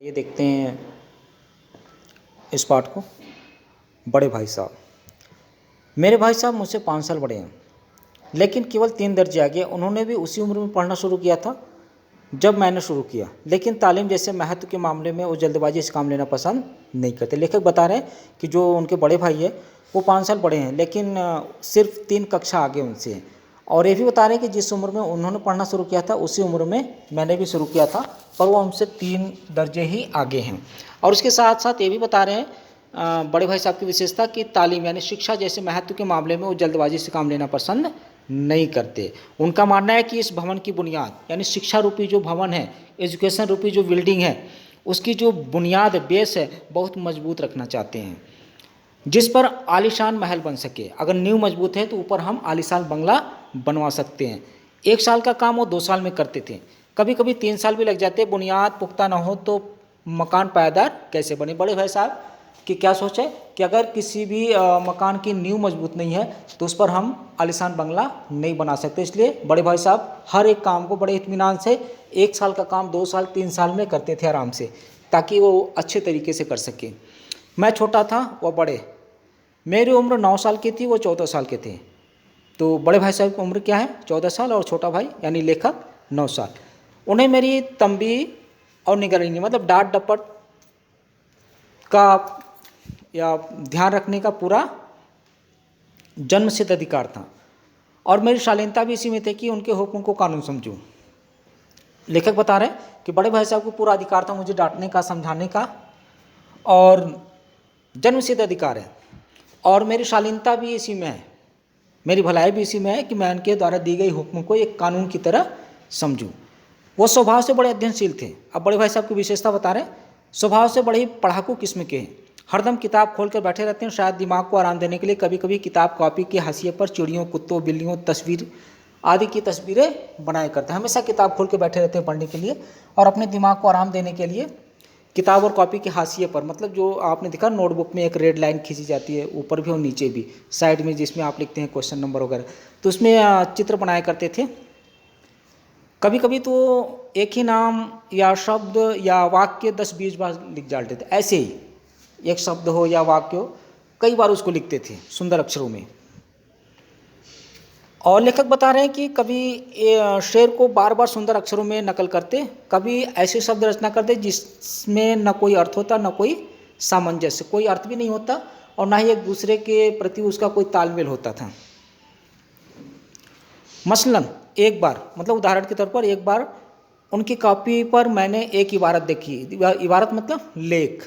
ये देखते हैं इस पाठ को। बड़े भाई साहब, मेरे भाई साहब मुझसे 5 साल बड़े हैं, लेकिन केवल 3 दर्जे आगे। उन्होंने भी उसी उम्र में पढ़ना शुरू किया था जब मैंने शुरू किया, लेकिन तालीम जैसे महत्व के मामले में वो जल्दबाजी से काम लेना पसंद नहीं करते। लेखक बता रहे हैं कि जो उनके बड़े भाई है वो 5 साल बड़े हैं, लेकिन सिर्फ 3 कक्षा आगे उनसे हैं। और ये भी बता रहे हैं कि जिस उम्र में उन्होंने पढ़ना शुरू किया था उसी उम्र में मैंने भी शुरू किया था, पर वो हमसे 3 दर्जे ही आगे हैं। और उसके साथ साथ ये भी बता रहे हैं बड़े भाई साहब की विशेषता कि तालीम यानी शिक्षा जैसे महत्व के मामले में वो जल्दबाजी से काम लेना पसंद नहीं करते। उनका मानना है कि इस भवन की बुनियाद यानी शिक्षा रूपी जो भवन है, एजुकेशन रूपी जो बिल्डिंग है, उसकी जो बुनियाद बेस है बहुत मजबूत रखना चाहते हैं, जिस पर आलीशान महल बन सके। अगर नींव मजबूत है तो ऊपर हम आलीशान बंगला बनवा सकते हैं। 1 साल का काम वो 2 साल में करते थे, कभी कभी 3 साल भी लग जाते। बुनियाद पुख्ता ना हो तो मकान पायदार कैसे बने। बड़े भाई साहब की क्या सोच है कि अगर किसी भी मकान की नींव मजबूत नहीं है तो उस पर हम आलीशान बंगला नहीं बना सकते। इसलिए बड़े भाई साहब हर एक काम को बड़े इत्मीनान से 1 साल का काम 2 साल 3 साल में करते थे आराम से, ताकि वो अच्छे तरीके से कर सके। मैं छोटा था वह बड़े, मेरी उम्र 9 साल की थी, वो 14 साल के थे। तो बड़े भाई साहब की उम्र क्या है? 14 साल, और छोटा भाई यानी लेखक 9 साल। उन्हें मेरी तंबी और निगरानी मतलब डांट डपट का या ध्यान रखने का पूरा जन्मसिद्ध अधिकार था, और मेरी शालीनता भी इसी में थी कि उनके हुक्म को कानून समझूं। लेखक बता रहे हैं कि बड़े भाई साहब को पूरा अधिकार था मुझे डांटने का, समझाने का, और जन्मसिद्ध अधिकार है, और मेरी शालीनता भी इसी में है, मेरी भलाई भी इसी में है कि मैं उनके द्वारा दी गई हुक्म को एक कानून की तरह समझूं। वो स्वभाव से बड़े अध्ययनशील थे। अब बड़े भाई साहब की विशेषता बता रहे हैं, स्वभाव से बड़े ही पढ़ाकू किस्म के हैं, हरदम किताब खोल कर बैठे रहते हैं, शायद दिमाग को आराम देने के लिए कभी कभी किताब कॉपी के हाशिए पर चिड़ियों, कुत्तों, बिल्लियों, तस्वीर आदि की तस्वीरें बनाया करते हैं। हमेशा किताब खोल के बैठे रहते हैं पढ़ने के लिए, और अपने दिमाग को आराम देने के लिए किताब और कॉपी के हाशिए पर, मतलब जो आपने देखा नोटबुक में एक रेड लाइन खींची जाती है ऊपर भी और नीचे भी, साइड में जिसमें आप लिखते हैं क्वेश्चन नंबर वगैरह, तो उसमें चित्र बनाया करते थे। कभी कभी तो एक ही नाम या शब्द या वाक्य 10-20 बार लिख डालते थे। ऐसे ही एक शब्द हो या वाक्य हो, कई बार उसको लिखते थे सुंदर अक्षरों में। और लेखक बता रहे हैं कि कभी शेर को बार बार सुंदर अक्षरों में नकल करते, कभी ऐसे शब्द रचना करते जिसमें न कोई अर्थ होता, न कोई सामंजस्य, कोई अर्थ भी नहीं होता, और ना ही एक दूसरे के प्रति उसका कोई तालमेल होता था। मसलन एक बार, मतलब उदाहरण के तौर पर, एक बार उनकी कॉपी पर मैंने एक इबारत देखी, इबारत मतलब लेख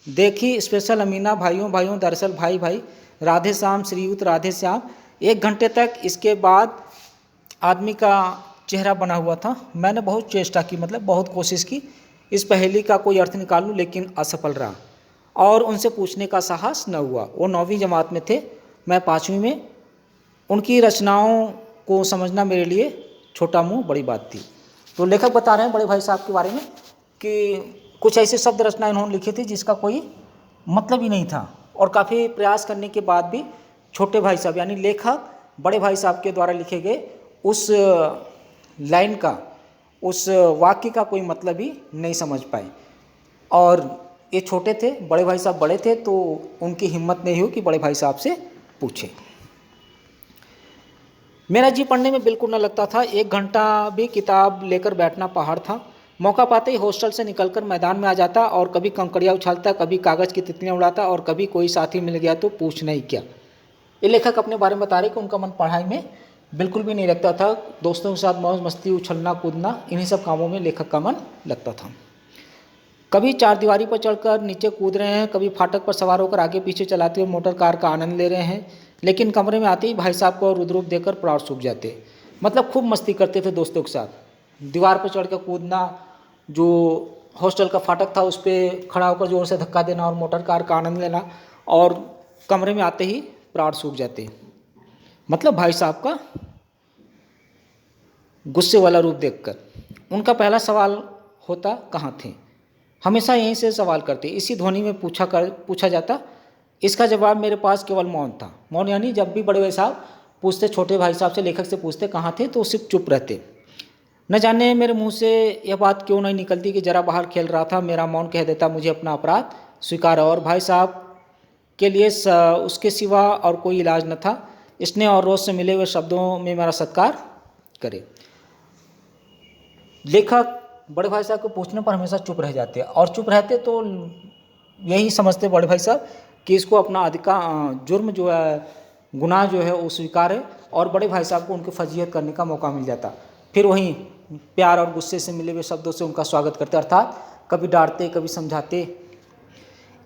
देखी, स्पेशल अमीना भाइयों भाइयों दरअसल भाई भाई, राधे श्याम श्रीयुत राधे श्याम। 1 घंटे तक इसके बाद आदमी का चेहरा बना हुआ था। मैंने बहुत चेष्टा की, मतलब बहुत कोशिश की इस पहेली का कोई अर्थ निकालूं, लेकिन असफल रहा, और उनसे पूछने का साहस न हुआ। वो 9वीं जमात में थे, मैं 5वीं में। उनकी रचनाओं को समझना मेरे लिए छोटा मुँह बड़ी बात थी। तो लेखक बता रहे हैं बड़े भाई साहब के बारे में कि कुछ ऐसे शब्द रचनाएं उन्होंने लिखी थी जिसका कोई मतलब ही नहीं था, और काफ़ी प्रयास करने के बाद भी छोटे भाई साहब यानी लेखक बड़े भाई साहब के द्वारा लिखे गए उस लाइन का, उस वाक्य का कोई मतलब ही नहीं समझ पाए। और ये छोटे थे, बड़े भाई साहब बड़े थे, तो उनकी हिम्मत नहीं हुई कि बड़े भाई साहब से पूछे। मेरा जी पढ़ने में बिल्कुल न लगता था। 1 घंटा भी किताब लेकर बैठना पहाड़ था। मौका पाते ही हॉस्टल से निकलकर मैदान में आ जाता, और कभी कंकड़ियाँ उछालता, कभी कागज़ की तितलियाँ उड़ाता, और कभी कोई साथी मिल गया तो पूछना ही क्या। ये लेखक अपने बारे में बता रहे कि उनका मन पढ़ाई में बिल्कुल भी नहीं लगता था। दोस्तों के साथ मौज मस्ती, उछलना कूदना, इन्हीं सब कामों में लेखक का मन लगता था। कभी 4 दीवारी पर चढ़कर नीचे कूद रहे हैं, कभी फाटक पर सवार होकर आगे पीछे चलाते हुए मोटर कार का आनंद ले रहे हैं, लेकिन कमरे में आते ही भाई साहब को रुद्र रूप देकर प्राण सूख जाते। मतलब खूब मस्ती करते थे दोस्तों के साथ, दीवार पर चढ़ कर कूदना, जो हॉस्टल का फाटक था उस पर खड़ा होकर जोर से धक्का देना, और मोटर कार का आनंद लेना, और कमरे में आते ही प्राण सूख जाते। मतलब भाई साहब का गुस्से वाला रूप देखकर। उनका पहला सवाल होता, कहाँ थे? हमेशा यहीं से सवाल करते, इसी ध्वनि में पूछा जाता। इसका जवाब मेरे पास केवल मौन था। मौन यानी जब भी बड़े भाई साहब पूछते छोटे भाई साहब से, लेखक से पूछते कहाँ थे, तो सिर्फ चुप रहते। न जाने मेरे मुंह से यह बात क्यों नहीं निकलती कि जरा बाहर खेल रहा था, मेरा मौन कह देता मुझे अपना अपराध स्वीकार है। और भाई साहब के लिए उसके सिवा और कोई इलाज न था। स्नेह और रोज से मिले हुए शब्दों में मेरा सत्कार करे। लेखक बड़े भाई साहब को पूछने पर हमेशा चुप रह जाते, और चुप रहते तो यही समझते बड़े भाई साहब कि इसको अपना जुर्म जो है, गुनाह जो है वो स्वीकार है, और बड़े भाई साहब को उनकी फजीहत करने का मौका मिल जाता। फिर वहीं प्यार और गुस्से से मिले हुए शब्दों से उनका स्वागत करते, अर्थात कभी डांटते कभी समझाते।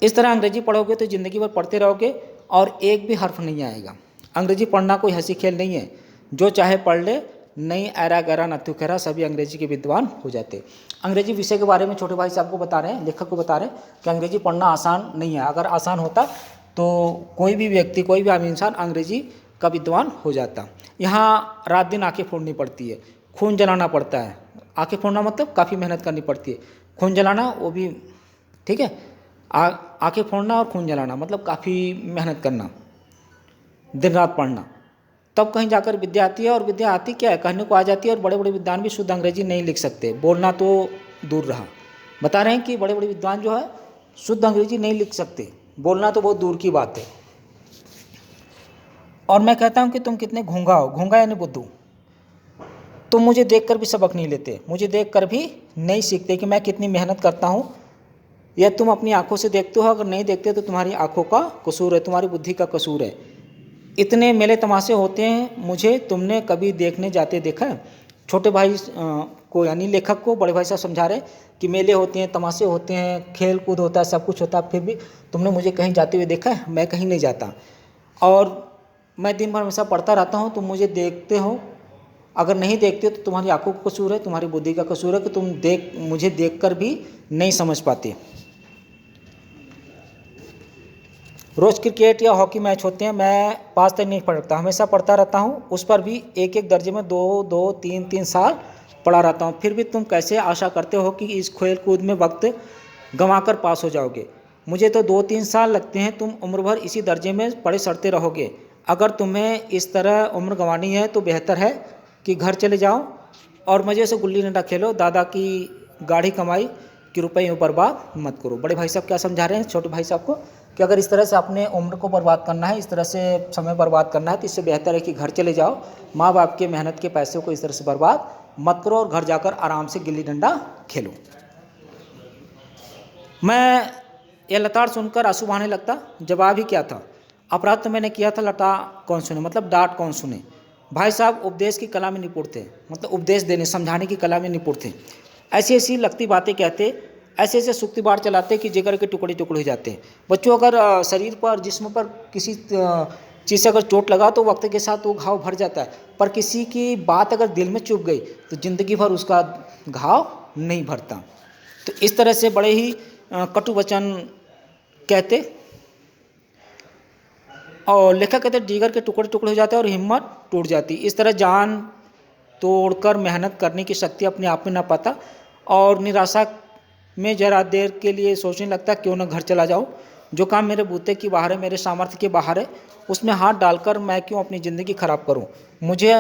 इस तरह अंग्रेजी पढ़ोगे तो ज़िंदगी भर पढ़ते रहोगे और एक भी हर्फ नहीं आएगा। अंग्रेजी पढ़ना कोई हंसी खेल नहीं है, जो चाहे पढ़ ले, नहीं ऐरा गहरा नथु खैरा, सभी अंग्रेजी के विद्वान हो जाते। अंग्रेजी विषय के बारे में छोटे भाई साहब को बता रहे हैं, लेखक को बता रहे हैं कि अंग्रेजी पढ़ना आसान नहीं है। अगर आसान होता तो कोई भी व्यक्ति, कोई भी आम इंसान अंग्रेजी का विद्वान हो जाता। यहाँ रात दिन आंखें फोड़नी पड़ती है, खून जलाना पड़ता है। आंखें फोड़ना मतलब काफ़ी मेहनत करनी पड़ती है, खून जलाना वो भी ठीक है। आंखें फोड़ना और खून जलाना मतलब काफ़ी मेहनत करना, दिन रात पढ़ना, तब कहीं जाकर विद्या आती है। और विद्या आती क्या है, कहने को आ जाती है। और बड़े बड़े विद्वान भी शुद्ध अंग्रेजी नहीं लिख सकते, बोलना तो दूर रहा। बता रहे हैं कि बड़े बड़े विद्वान जो है शुद्ध अंग्रेजी नहीं लिख सकते, बोलना तो बहुत दूर की बात है। और मैं कहता हूँ कि तुम कितने घूंगा हो, घूंगा यानी बुद्धू। तुम मुझे देखकर भी सबक नहीं लेते, मुझे देखकर भी नहीं सीखते कि मैं कितनी मेहनत करता हूँ। यह तुम अपनी आंखों से देखते हो, अगर नहीं देखते तो तुम्हारी आंखों का कसूर है, तुम्हारी बुद्धि का कसूर है। इतने मेले तमाशे होते हैं, मुझे तुमने कभी देखने जाते देखा है? छोटे भाई को यानी लेखक को बड़े भाई साहब समझा रहे कि मेले होते हैं, तमाशे होते हैं, खेल कूद होता है, सब कुछ होता है, फिर भी तुमने मुझे कहीं जाते हुए देखा है? मैं कहीं नहीं जाता, और मैं दिन भर हमेशा पढ़ता रहता हूँ। तुम मुझे देखते हो, अगर नहीं देखते तो तुम्हारी आंखों का कसूर है, तुम्हारी बुद्धि का कसूर है कि तुम मुझे देखकर भी नहीं समझ पाते। रोज़ क्रिकेट या हॉकी मैच होते हैं, मैं पास तक नहीं पढ़ता, हमेशा पढ़ता रहता हूँ। उस पर भी एक एक दर्जे में 2-2, 3-3 साल पढ़ा रहता हूँ। फिर भी तुम कैसे आशा करते हो कि इस खेल कूद में वक्त गंवाकर पास हो जाओगे? मुझे तो 2-3 साल लगते हैं, तुम उम्र भर इसी दर्जे में पढ़े सड़ते रहोगे। अगर तुम्हें इस तरह उम्र गंवानी है तो बेहतर है कि घर चले जाओ और मज़े से गुल्ली डंडा खेलो। दादा की गाढ़ी कमाई कि रुपये यूँ बर्बाद मत करो। बड़े भाई साहब क्या समझा रहे हैं छोटे भाई साहब को कि अगर इस तरह से अपने उम्र को बर्बाद करना है, इस तरह से समय बर्बाद करना है, तो इससे बेहतर है कि घर चले जाओ, माँ बाप के मेहनत के पैसों को इस तरह से बर्बाद मत करो और घर जाकर आराम से गिल्ली डंडा खेलो। मैं यह लताड़ सुनकर आंसू बहाने लगता। जवाब ही क्या था, अपराध तो मैंने किया था, लता कौन सुने, मतलब डांट कौन सुने। भाई साहब उपदेश की कला में निपुण थे, मतलब उपदेश देने समझाने की कला में निपुण थे। ऐसी ऐसी लगती बातें कहते, ऐसे ऐसे सूक्ति बाढ़ चलाते कि जिगर के टुकड़े टुकड़े हो जाते हैं। बच्चों अगर शरीर पर, जिस्म पर किसी चीज़ से अगर चोट लगा तो वक्त के साथ वो घाव भर जाता है, पर किसी की बात अगर दिल में चुभ गई तो ज़िंदगी भर उसका घाव नहीं भरता। तो इस तरह से बड़े ही कटु वचन कहते और लेखक कहते जिगर के टुकड़े टुकड़े हो जाते हैं और हिम्मत टूट जाती। इस तरह जान तोड़कर मेहनत करने की शक्ति अपने आप में ना पाता और निराशा में जरा देर के लिए सोचने लगता क्यों ना घर चला जाऊं। जो काम मेरे बूते की बाहर है, मेरे सामर्थ्य के बाहर है, उसमें हाथ डालकर मैं क्यों अपनी ज़िंदगी खराब करूं। मुझे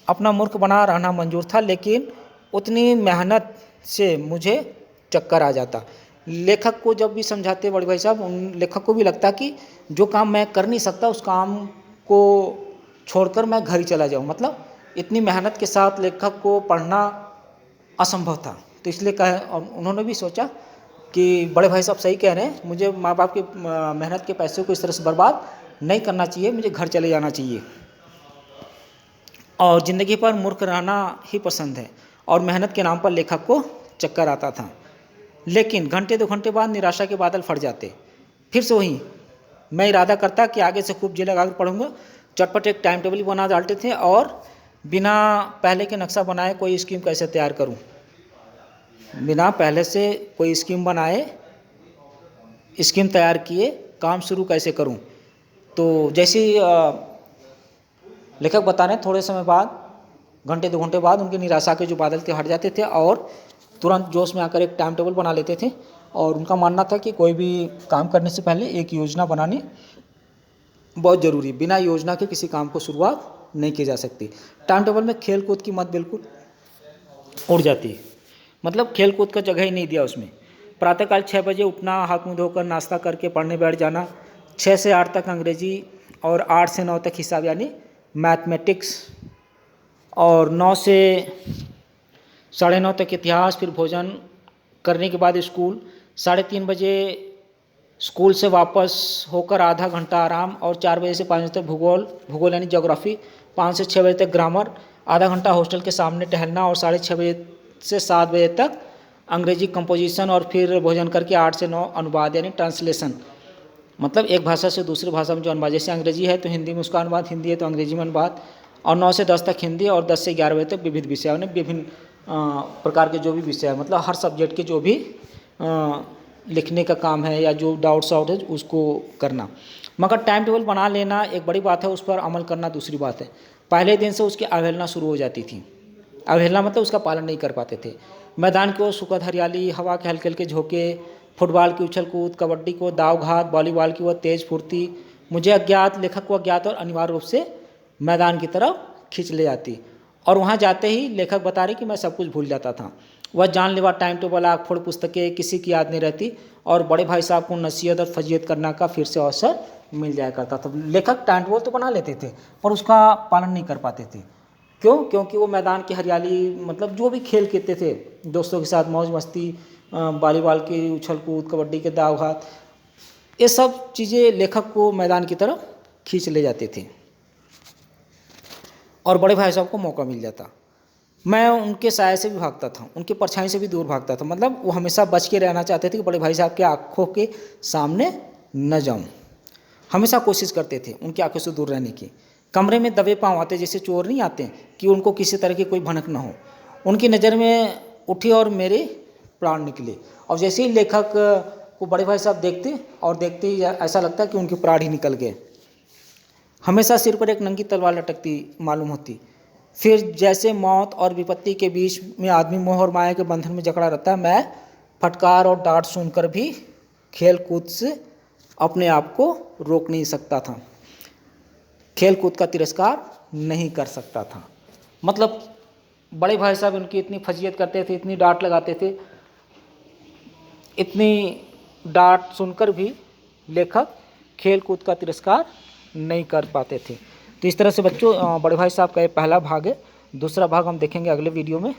अपना मूर्ख बना रहना मंजूर था, लेकिन उतनी मेहनत से मुझे चक्कर आ जाता। लेखक को जब भी समझाते बड़े भाई साहब, उन लेखक को भी लगता कि जो काम मैं कर नहीं सकता उस काम को छोड़कर मैं घर ही चला जाऊं। मतलब इतनी मेहनत के साथ लेखक को पढ़ना असंभव था। तो इसलिए कहे, और उन्होंने भी सोचा कि बड़े भाई साहब सही कह रहे हैं, मुझे माँ बाप की मेहनत के पैसों को इस तरह से बर्बाद नहीं करना चाहिए, मुझे घर चले जाना चाहिए और ज़िंदगी पर मूर्ख रहना ही पसंद है। और मेहनत के नाम पर लेखक को चक्कर आता था। लेकिन घंटे 2 घंटे बाद निराशा के बादल फट जाते। फिर से वही मैं इरादा करता कि आगे से खूब जी लगा कर पढ़ूंगा। चटपट एक टाइम टेबल बना डालते थे और बिना पहले के नक्शा बनाए कोई स्कीम कैसे तैयार करूं, बिना पहले से कोई स्कीम बनाए, स्कीम तैयार किए काम शुरू कैसे करूं। तो जैसे लेखक बता रहे हैं, थोड़े समय बाद, घंटे 2 घंटे बाद उनकी निराशा के जो बादल थे हट जाते थे और तुरंत जोश में आकर एक टाइम टेबल बना लेते थे। और उनका मानना था कि कोई भी काम करने से पहले एक योजना बनानी बहुत ज़रूरी, बिना योजना के किसी काम को शुरुआत नहीं की जा सकती। टाइम टेबल में खेल कूद की मत बिल्कुल उड़ जाती है। मतलब खेल कूद का जगह ही नहीं दिया उसमें। प्रातःकाल 6 बजे उठना, हाथ मुँह धोकर नाश्ता करके पढ़ने बैठ जाना, 6 से 8 तक अंग्रेजी और 8 से 9 तक हिसाब यानी मैथमेटिक्स, और 9 से 9:30 तक इतिहास, फिर भोजन करने के बाद स्कूल, 3:30 बजे स्कूल से वापस होकर आधा घंटा आराम, और 4 बजे से 5 बजे तक भूगोल यानी ज्योग्राफी, 5 से 6 बजे तक ग्रामर, आधा घंटा हॉस्टल के सामने टहलना, और 6:30 बजे से 7 बजे तक अंग्रेजी कंपोजिशन, और फिर भोजन करके 8 से 9 अनुवाद यानी ट्रांसलेशन। मतलब एक भाषा से दूसरी भाषा में जो अनुवाद, जैसे अंग्रेजी है तो हिंदी में उसका अनुवाद, हिंदी है तो अंग्रेजी में अनुवाद, और 9 से 10 तक हिंदी, और 10 से 11 बजे तक विविध विषय यानी विभिन्न प्रकार के जो भी विषय है, मतलब हर सब्जेक्ट के जो भी लिखने का काम है या जो डाउट्स आउट है उसको करना। मगर टाइम टेबल बना लेना एक बड़ी बात है, उस पर अमल करना दूसरी बात है। पहले दिन से उसकी अवहेलना शुरू हो जाती थी। अवहेलना मतलब उसका पालन नहीं कर पाते थे। मैदान की ओर सुखद हरियाली, हवा के हल्के हल्के झोंके, फुटबॉल की उछल कूद, कबड्डी को दाव घात, वॉलीबॉल की वो तेज फुर्ती मुझे अज्ञात, लेखक को अज्ञात और अनिवार्य रूप से मैदान की तरफ खींच ले जाती। और वहाँ जाते ही लेखक बता रहे कि मैं सब कुछ भूल जाता था। वह जानलेवा टाइम टेबल, आँख फोड़ पुस्तकें किसी की याद नहीं रहती, और बड़े भाई साहब को नसीहत और फजीयत करना का फिर से अवसर मिल जाया करता था। लेखक टाइम टेबल तो बना लेते थे पर उसका पालन नहीं कर पाते थे। क्यों? क्योंकि वो मैदान की हरियाली, मतलब जो भी खेल खेलते थे दोस्तों के साथ, मौज मस्ती, वॉलीबॉल की उछल कूद, कबड्डी के दाव घात, ये सब चीज़ें लेखक को मैदान की तरफ खींच ले जाते थे और बड़े भाई साहब को मौका मिल जाता। मैं उनके साय से भी भागता था, उनकी परछाई से भी दूर भागता था। मतलब वो हमेशा बच के रहना चाहते थे कि बड़े भाई साहब के आँखों के सामने न जाऊं। हमेशा कोशिश करते थे उनकी आंखों से दूर रहने की। कमरे में दबे पाँव आते, जैसे चोर नहीं आते, कि उनको किसी तरह की कोई भनक न हो। उनकी नज़र में उठी और मेरे प्राण निकले। और जैसे ही लेखक को बड़े भाई साहब देखते और देखते ही ऐसा लगता कि उनके प्राण ही निकल गए। हमेशा सिर पर एक नंगी तलवार लटकती मालूम होती। फिर जैसे मौत और विपत्ति के बीच में आदमी मोह और माया के बंधन में जकड़ा रहता है, मैं फटकार और डांट सुनकर भी खेल कूद से अपने आप को रोक नहीं सकता था, खेल कूद का तिरस्कार नहीं कर सकता था। मतलब बड़े भाई साहब उनकी इतनी फजीयत करते थे, इतनी डांट लगाते थे, इतनी डांट सुनकर भी लेखक खेल कूद का तिरस्कार नहीं कर पाते थे। तो इस तरह से बच्चों, बड़े भाई साहब का ये पहला भाग है। दूसरा भाग हम देखेंगे अगले वीडियो में।